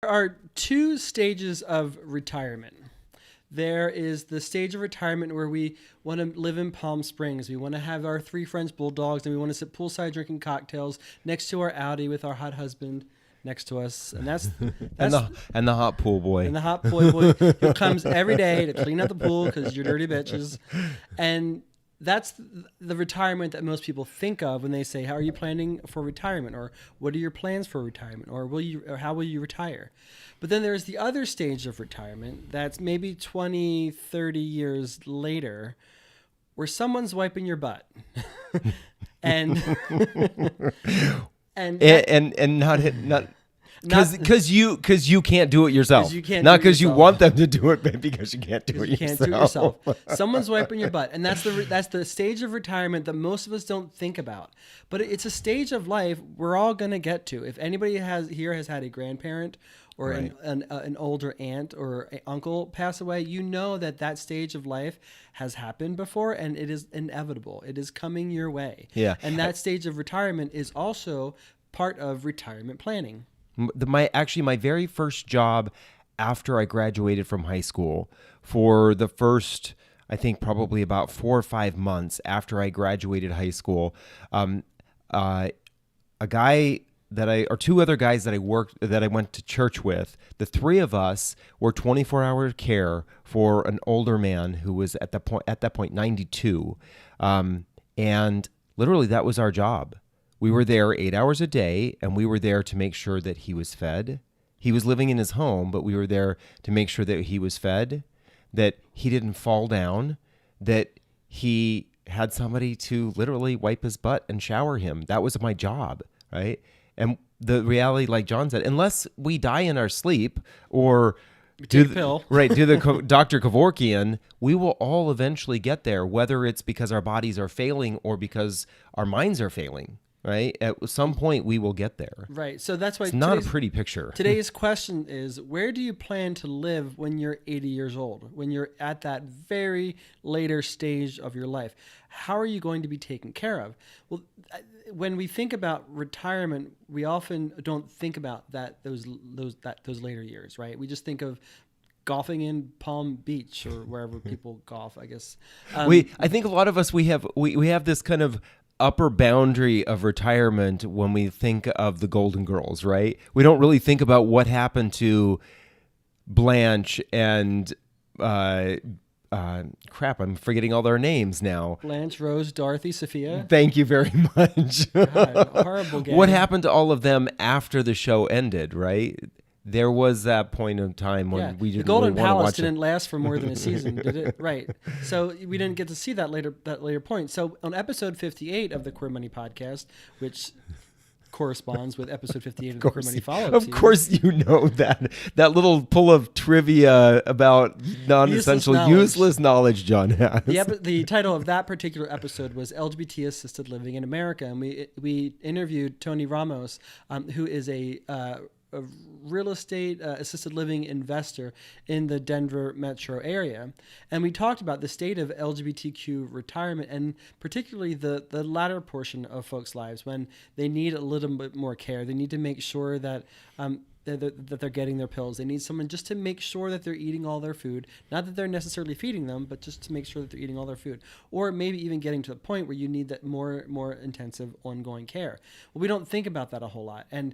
There are two stages of retirement. There is the stage of retirement where we want to live in Palm Springs. We want to have our three French bulldogs, and we want to sit poolside drinking cocktails next to our Audi with our hot husband next to us. And that's and the hot pool boy. And the hot boy who comes every day to clean out the pool because you're dirty bitches. And that's the retirement that most people think of when they say, how are you planning for retirement? Or what are your plans for retirement? Or how will you retire? But then there's the other stage of retirement that's maybe 20, 30 years later where someone's wiping your butt. and not because you can't do it yourself. Not because you want them to do it, but because you can't do it yourself. You can't do it yourself. Someone's wiping your butt, and that's the stage of retirement that most of us don't think about. But it's a stage of life we're all gonna get to. If anybody has had a grandparent or Right. an older aunt or an uncle pass away, you know that stage of life has happened before, and it is inevitable. It is coming your way. Yeah. And that stage of retirement is also part of retirement planning. My very first job after I graduated from high school, for the first, I think probably about 4 or 5 months after I graduated high school, two other guys that I went to church with, the three of us were 24-hour care for an older man who was at that point 92, and literally that was our job. We were there 8 hours a day, and we were there to make sure that he was fed. He was living in his home, but we were there to make sure that he was fed, that he didn't fall down, that he had somebody to literally wipe his butt and shower him. That was my job, right? And the reality, like John said, unless we die in our sleep or do the Dr. Kevorkian, we will all eventually get there, whether it's because our bodies are failing or because our minds are failing. Right? At some point, we will get there. Right. So that's why it's not a pretty picture. Today's question is, where do you plan to live when you're 80 years old, when you're at that very later stage of your life? How are you going to be taken care of? Well, when we think about retirement, we often don't think about those later years, right? We just think of golfing in Palm Beach or wherever people golf, I guess. I think a lot of us, we have this kind of upper boundary of retirement when we think of the Golden Girls, right? We don't really think about what happened to Blanche and crap, I'm forgetting all their names now. Blanche, Rose, Dorothy, Sophia. Thank you very much. God, horrible game. What happened to all of them after the show ended, right? There was that point of time when we didn't the Golden really want to Palace watch didn't last for more than a season, did it? Right. So we didn't get to see that later point. So on episode 58 of the Queer Money podcast, which corresponds with episode 58 of the Queer Money follow-up season. Of course you know that little pull of trivia about non-essential, useless knowledge John has. The title of that particular episode was LGBT Assisted Living in America, and we interviewed Tony Ramos, who is a real estate assisted living investor in the Denver metro area. And we talked about the state of LGBTQ retirement, and particularly the latter portion of folks' lives when they need a little bit more care. They need to make sure that that they're getting their pills. They need someone just to make sure that they're eating all their food. Not that they're necessarily feeding them, but just to make sure that they're eating all their food. Or maybe even getting to the point where you need that more intensive ongoing care. Well, we don't think about that a whole lot. And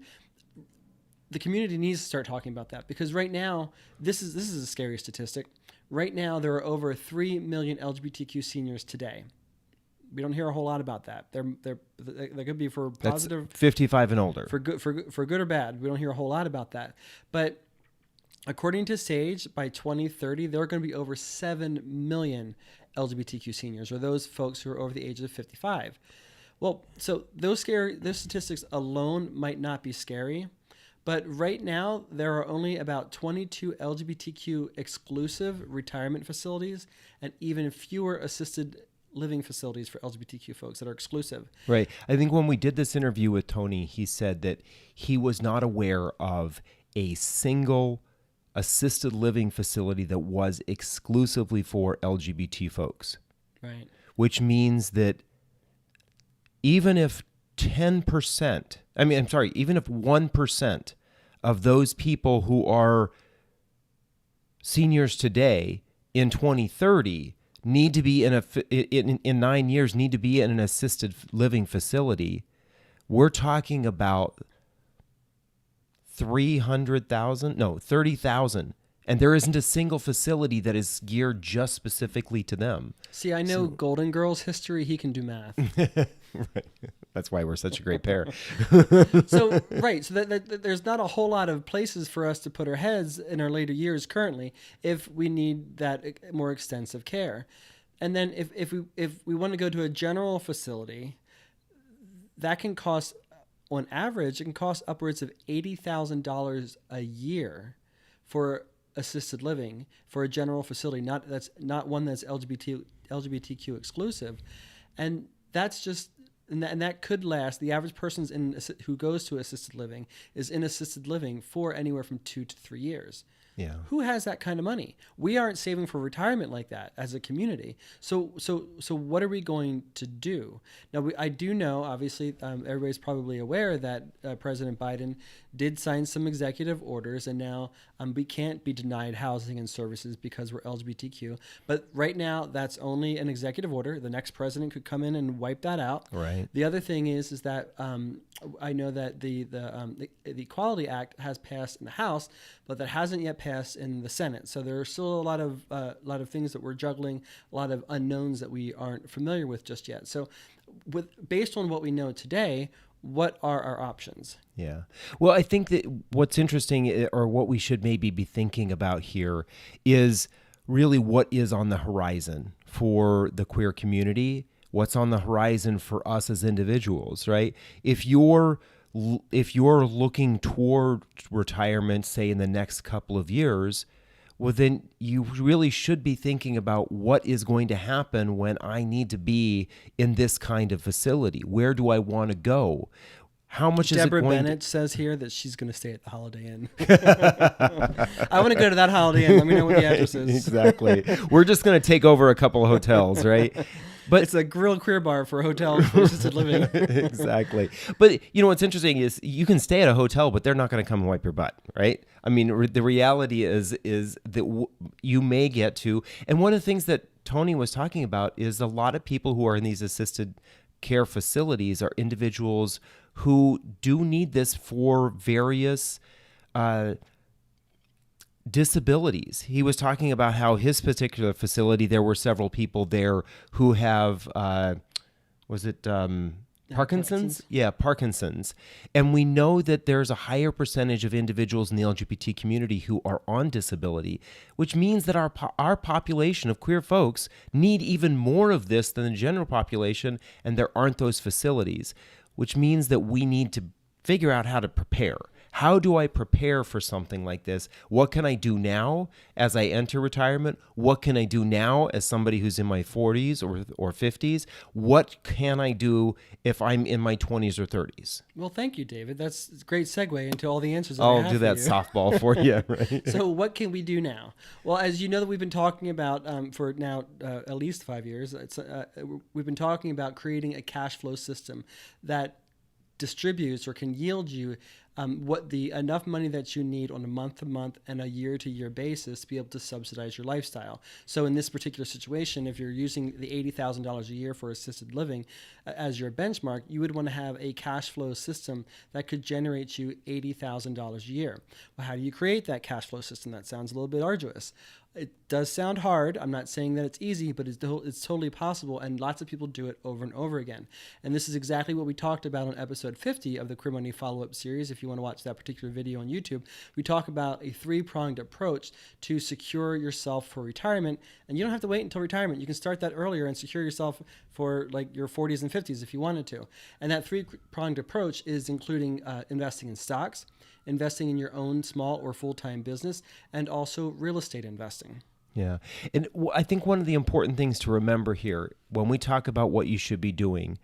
the community needs to start talking about that, because right now, this is a scary statistic. Right now, there are over 3 million LGBTQ seniors today. We don't hear a whole lot about that. They could be for positive. That's 55 and older. For good or bad. We don't hear a whole lot about that. But according to Sage, by 2030, there are going to be over 7 million LGBTQ seniors, or those folks who are over the age of 55. Well, so those statistics alone might not be scary. But right now, there are only about 22 LGBTQ-exclusive retirement facilities and even fewer assisted living facilities for LGBTQ folks that are exclusive. Right. I think when we did this interview with Tony, he said that he was not aware of a single assisted living facility that was exclusively for LGBT folks. Right. Which means that even if 10%, even if 1% of those people who are seniors today in 2030 need to be in 9 years need to be in an assisted living facility, we're talking about 30,000. And there isn't a single facility that is geared just specifically to them. See, I know Golden Girls history. He can do math. Right. That's why we're such a great pair. So that there's not a whole lot of places for us to put our heads in our later years currently if we need that more extensive care. And then if we want to go to a general facility, that can cost, on average, it can cost upwards of $80,000 a year for assisted living for a general facility, that's not one that's LGBTQ exclusive, and that's just and that could last. The average person who goes to assisted living is in assisted living for anywhere from 2 to 3 years. Yeah. Who has that kind of money? We aren't saving for retirement like that as a community. So what are we going to do? Now, I do know, obviously, everybody's probably aware that President Biden did sign some executive orders, and now we can't be denied housing and services because we're LGBTQ. But right now, that's only an executive order. The next president could come in and wipe that out. Right. The other thing is that I know that the Equality Act has passed in the House, but that hasn't yet passed in the Senate. So there are still a lot of things that we're juggling, a lot of unknowns that we aren't familiar with just yet. So, based on what we know today, what are our options? Yeah. Well, I think that what's interesting, or what we should maybe be thinking about here, is really what is on the horizon for the queer community. What's on the horizon for us as individuals, right? If you're looking toward retirement, say in the next couple of years, well, then you really should be thinking about what is going to happen when I need to be in this kind of facility. Where do I want to go? How much is it Deborah going Bennett says here that she's going to stay at the Holiday Inn. I want to go to that Holiday Inn. Let me know what the address is. Exactly. We're just going to take over a couple of hotels, right? But it's a grill queer bar for hotels for assisted living. Exactly. But what's interesting is you can stay at a hotel, but they're not going to come and wipe your butt, right? I mean, the reality is that you may get to, and one of the things that Tony was talking about is a lot of people who are in these assisted care facilities are individuals who do need this for various disabilities. He was talking about how his particular facility, there were several people there who have, Parkinson's? Yeah, Parkinson's. And we know that there's a higher percentage of individuals in the LGBT community who are on disability, which means that our population of queer folks need even more of this than the general population, and there aren't those facilities, which means that we need to figure out how to prepare. How do I prepare for something like this? What can I do now as I enter retirement? What can I do now as somebody who's in my 40s or 50s? What can I do if I'm in my 20s or 30s? Well, thank you, David. That's a great segue into all the answers. I'll do that softball for you. Right? So what can we do now? Well, as you know, that we've been talking about for now at least 5 years, we've been talking about creating a cash flow system that distributes or can yield you enough money that you need on a month-to-month and a year-to-year basis to be able to subsidize your lifestyle. So in this particular situation, if you're using the $80,000 a year for assisted living as your benchmark, you would want to have a cash flow system that could generate you $80,000 a year. Well, how do you create that cash flow system? That sounds a little bit arduous. It does sound hard. I'm not saying that it's easy, but it's totally possible, and lots of people do it over and over again. And this is exactly what we talked about on episode 50 of the Queer Money Follow-Up series. If you want to watch that particular video on YouTube, we talk about a 3-pronged approach to secure yourself for retirement. And you don't have to wait until retirement. You can start that earlier and secure yourself for like your 40s and 50s if you wanted to. And that 3-pronged approach is including investing in stocks, investing in your own small or full-time business, and also real estate investing. Yeah. And I think one of the important things to remember here, when we talk about what you should be doing,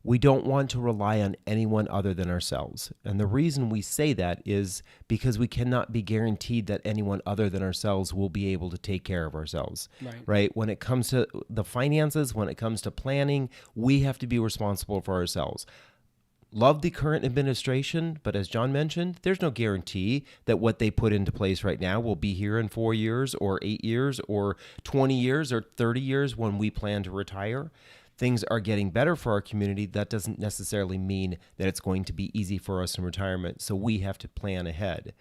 we don't want to rely on anyone other than ourselves. And the reason we say that is because we cannot be guaranteed that anyone other than ourselves will be able to take care of ourselves. Right? When it comes to the finances, when it comes to planning, we have to be responsible for ourselves. love the current administration, but as John mentioned, there's no guarantee that what they put into place right now will be here in 4 years or 8 years or 20 years or 30 years when we plan to retire. Things are getting better for our community. That doesn't necessarily mean that it's going to be easy for us in retirement. So we have to plan ahead.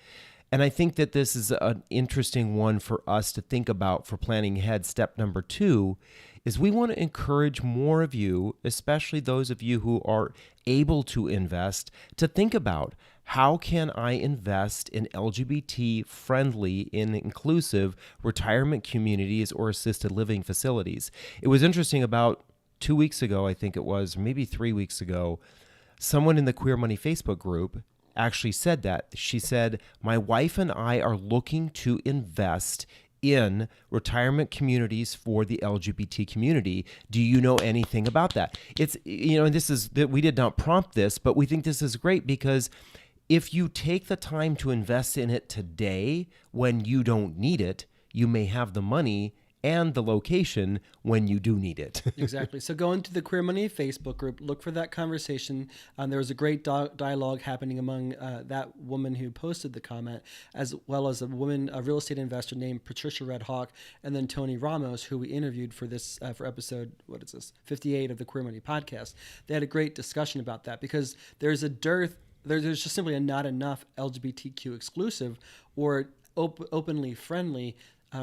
And I think that this is an interesting one for us to think about for planning ahead. Step number 2 is we want to encourage more of you, especially those of you who are able to invest, to think about how can I invest in LGBT-friendly and inclusive retirement communities or assisted living facilities. It was interesting, about 2 weeks ago, I think it was, maybe 3 weeks ago, someone in the Queer Money Facebook group actually said that. She said, my wife and I are looking to invest in retirement communities for the LGBT community. Do you know anything about that? It's, and this is that we did not prompt this, but we think this is great because if you take the time to invest in it today when you don't need it, you may have the money and the location when you do need it. Exactly. So go into the Queer Money Facebook group, look for that conversation. There was a great dialogue happening among that woman who posted the comment, as well as a real estate investor named Patricia Red Hawk, and then Tony Ramos, who we interviewed for this for episode 58 of the Queer Money podcast. They had a great discussion about that because there's a dearth. There's just simply not enough LGBTQ exclusive or openly friendly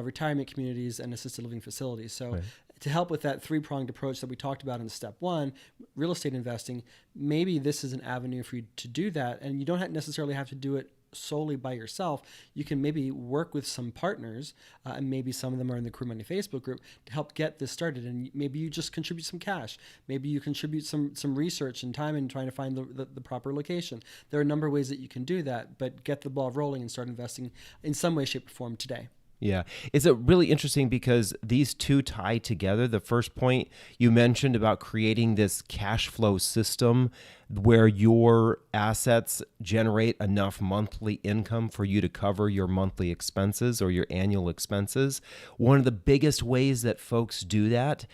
retirement communities and assisted living facilities. So right. To help with that 3-pronged approach that we talked about in step 1, real estate investing, maybe this is an avenue for you to do that. And you don't necessarily have to do it solely by yourself. You can maybe work with some partners, and maybe some of them are in the Queer Money Facebook group, to help get this started. And maybe you just contribute some cash. Maybe you contribute some research and time in trying to find the proper location. There are a number of ways that you can do that, but get the ball rolling and start investing in some way, shape, or form today. Yeah. It's really interesting because these two tie together. The first point you mentioned about creating this cash flow system where your assets generate enough monthly income for you to cover your monthly expenses or your annual expenses. One of the biggest ways that folks do that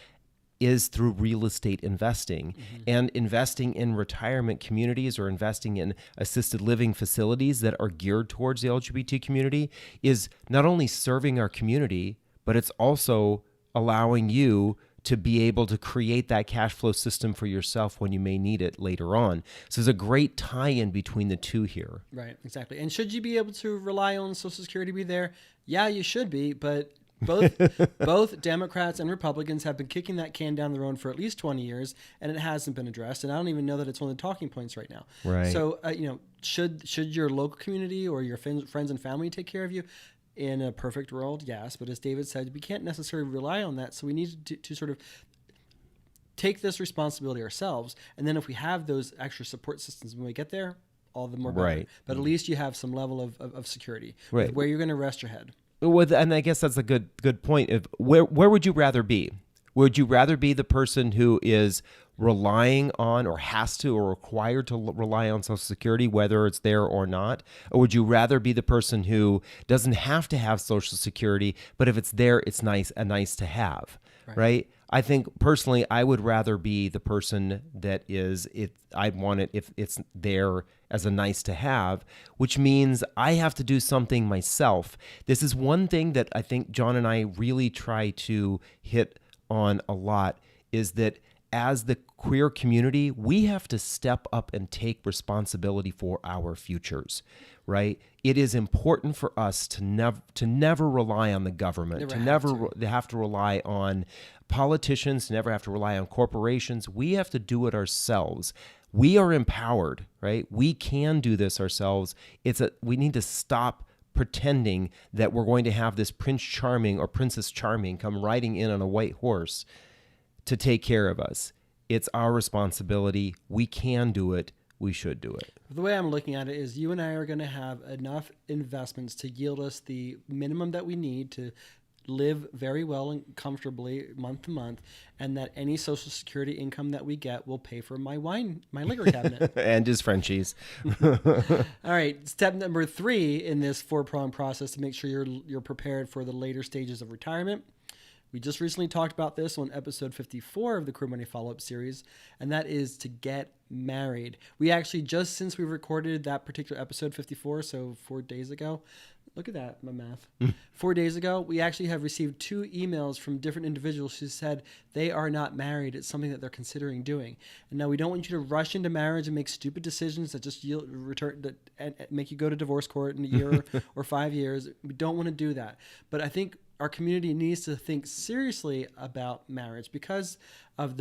is through real estate investing. Mm-hmm. And investing in retirement communities or investing in assisted living facilities that are geared towards the LGBT community is not only serving our community, but it's also allowing you to be able to create that cash flow system for yourself when you may need it later on. So there's a great tie-in between the two here. Right, exactly. And should you be able to rely on Social Security to be there? Yeah, you should be, but both Democrats and Republicans have been kicking that can down the road for at least 20 years, and it hasn't been addressed. And I don't even know that it's one of the talking points right now. Right. So, should your local community or your friends and family take care of you? In a perfect world, yes. But as David said, we can't necessarily rely on that. So we need to sort of take this responsibility ourselves. And then if we have those extra support systems when we get there, all the more better. Right. But at least you have some level of security, right, where you're going to rest your head. And I guess that's a good point. Where would you rather be? Would you rather be the person who is relying on or has to or required to rely on Social Security, whether it's there or not? Or would you rather be the person who doesn't have to have Social Security, but if it's there, it's nice to have, right? I think personally, I would rather be the person that I'd want it if it's there as a nice to have, which means I have to do something myself. This is one thing that I think John and I really try to hit on a lot, is that as the queer community, we have to step up and take responsibility for our futures, right? It is important for us to never rely on the government, to never have to rely on politicians, to never have to rely on corporations. We have to do it ourselves. We are empowered, right? We can do this ourselves. We need to stop pretending that we're going to have this Prince Charming or Princess Charming come riding in on a white horse to take care of us. It's our responsibility. We can do it. We should do it. The way I'm looking at it is you and I are going to have enough investments to yield us the minimum that we need to live very well and comfortably month to month, and that any Social Security income that we get will pay for my liquor cabinet. And his Frenchies. All right. Step number 3 in this 4-pronged process to make sure you're prepared for the later stages of retirement. We just recently talked about this on episode 54 of the Career Money Follow-Up series, and that is to get married. We actually, just since we recorded that particular episode 54, so 4 days ago, look at that, my math. 4 days ago, we actually have received 2 emails from different individuals who said they are not married. It's something that they're considering doing. And now we don't want you to rush into marriage and make stupid decisions that just make you go to divorce court in a year or 5 years. We don't want to do that. But I think our community needs to think seriously about marriage because of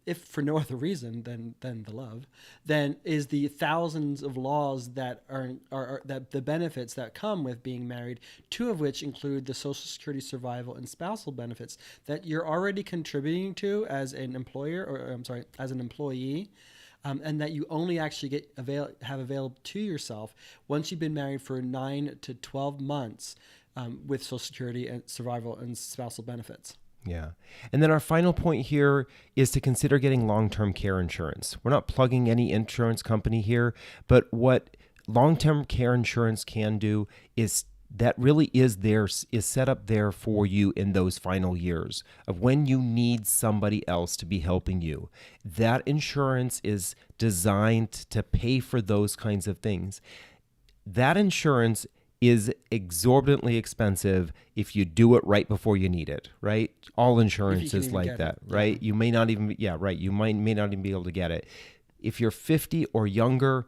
if for no other reason than the love, then is the thousands of laws that are that the benefits that come with being married, 2 of which include the Social Security survival and spousal benefits that you're already contributing to as an employer, as an employee. And that you only actually have available to yourself once you've been married for 9 to 12 months with Social Security and survival and spousal benefits. Yeah. And then our final point here is to consider getting long-term care insurance. We're not plugging any insurance company here, but what long-term care insurance can do is that really is set up there for you in those final years of when you need somebody else to be helping you. That insurance is designed to pay for those kinds of things. That insurance is exorbitantly expensive if you do it right before you need it, right? All insurance is like that, right? You may not even, you may not even be able to get it. If you're 50 or younger,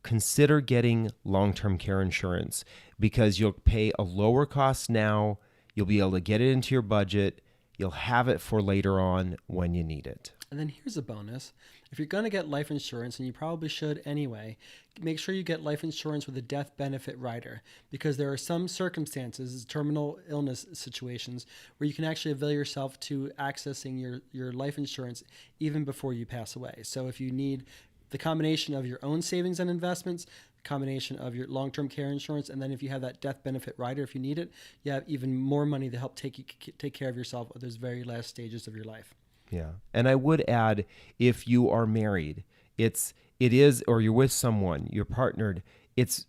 consider getting long-term care insurance because you'll pay a lower cost now. You'll be able to get it into your budget. You'll have it for later on when you need it. And then here's a bonus. If you're going to get life insurance, and you probably should anyway, make sure you get life insurance with a death benefit rider because there are some circumstances, terminal illness situations, where you can actually avail yourself to accessing your life insurance even before you pass away. So if you need the combination of your own savings and investments, combination of your long-term care insurance, and then if you have that death benefit rider, if you need it, you have even more money to help take care of yourself at those very last stages of your life. Yeah. And I would add, if you are married, or you're with someone, you're partnered, it's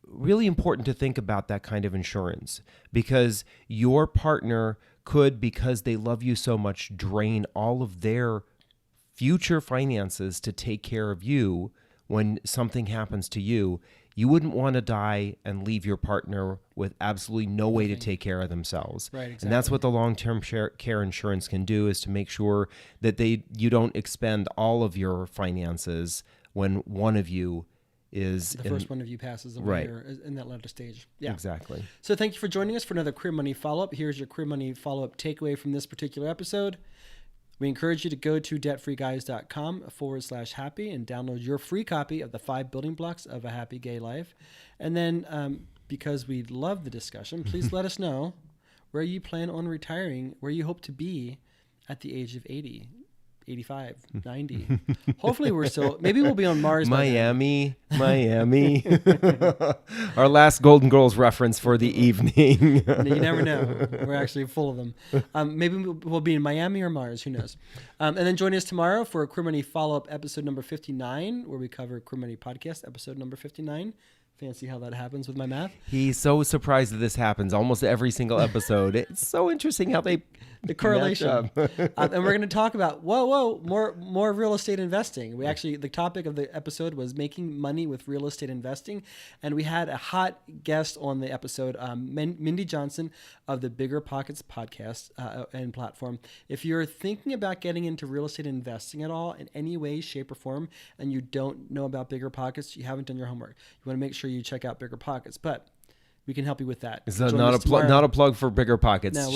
really important to think about that kind of insurance because your partner could, because they love you so much, drain all of their future finances to take care of you when something happens to you. You wouldn't want to die and leave your partner with absolutely no way to take care of themselves. Right, exactly. And that's what the long-term care insurance can do, is to make sure that you don't expend all of your finances when one of you is first one of you passes away, right, or in that latter stage. Yeah, exactly. So thank you for joining us for another Career Money Follow-Up. Here's your Career Money Follow-Up takeaway from this particular episode. We encourage you to go to debtfreeguys.com/happy and download your free copy of the 5 building blocks of a happy gay life. And then because we love the discussion, please let us know where you plan on retiring, where you hope to be at the age of 80, 85, 90. Hopefully maybe we'll be on Mars. Miami. Our last Golden Girls reference for the evening. You never know. We're actually full of them. Maybe we'll be in Miami or Mars. Who knows? And then join us tomorrow for a Career Money Follow-Up episode number 59, where we cover Career Money Podcast episode number 59. Fancy how that happens with my math. He's so surprised that this happens almost every single episode. It's so interesting how the correlation. And we're going to talk about more real estate investing. The topic of the episode was making money with real estate investing, and we had a hot guest on the episode, Mindy Johnson of the Bigger Pockets podcast and platform. If you're thinking about getting into real estate investing at all in any way, shape, or form, and you don't know about Bigger Pockets, you haven't done your homework. You want to make sure you check out Bigger Pockets, but we can help you with that. It's not a plug for Bigger Pockets. No,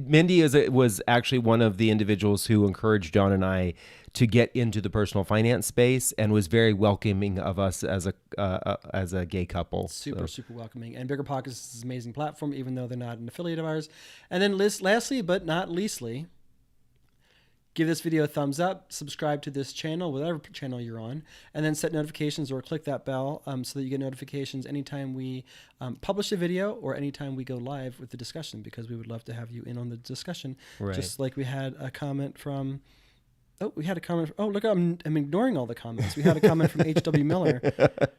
Mindy was actually one of the individuals who encouraged John and I to get into the personal finance space and was very welcoming of us as a gay couple. Super welcoming. And Bigger Pockets is an amazing platform, even though they're not an affiliate of ours. And then lastly, but not leastly, give this video a thumbs up, subscribe to this channel, whatever channel you're on, and then set notifications or click that bell so that you get notifications anytime we publish a video or anytime we go live with the discussion, because we would love to have you in on the discussion. Right. Just like we had a comment from Oh, we had a comment. Oh, look, I'm ignoring all the comments. We had a comment from H.W. Miller.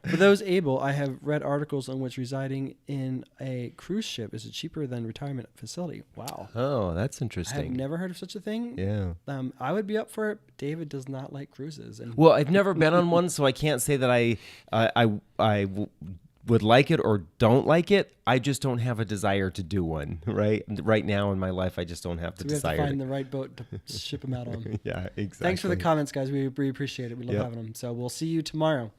For those able, I have read articles on which residing in a cruise ship is cheaper than retirement facility. Wow. Oh, that's I have interesting. never heard of such a thing. Yeah. I would be up for it. David does not like cruises. And Well, I've never been on one, so I can't say that I would like it or don't like it. I just don't have a desire to do one. Right now in my life, I just don't have the we have desire. to find the right boat to ship him out on. Yeah, exactly. Thanks for the comments, guys. We appreciate it. We love having them. So we'll see you tomorrow.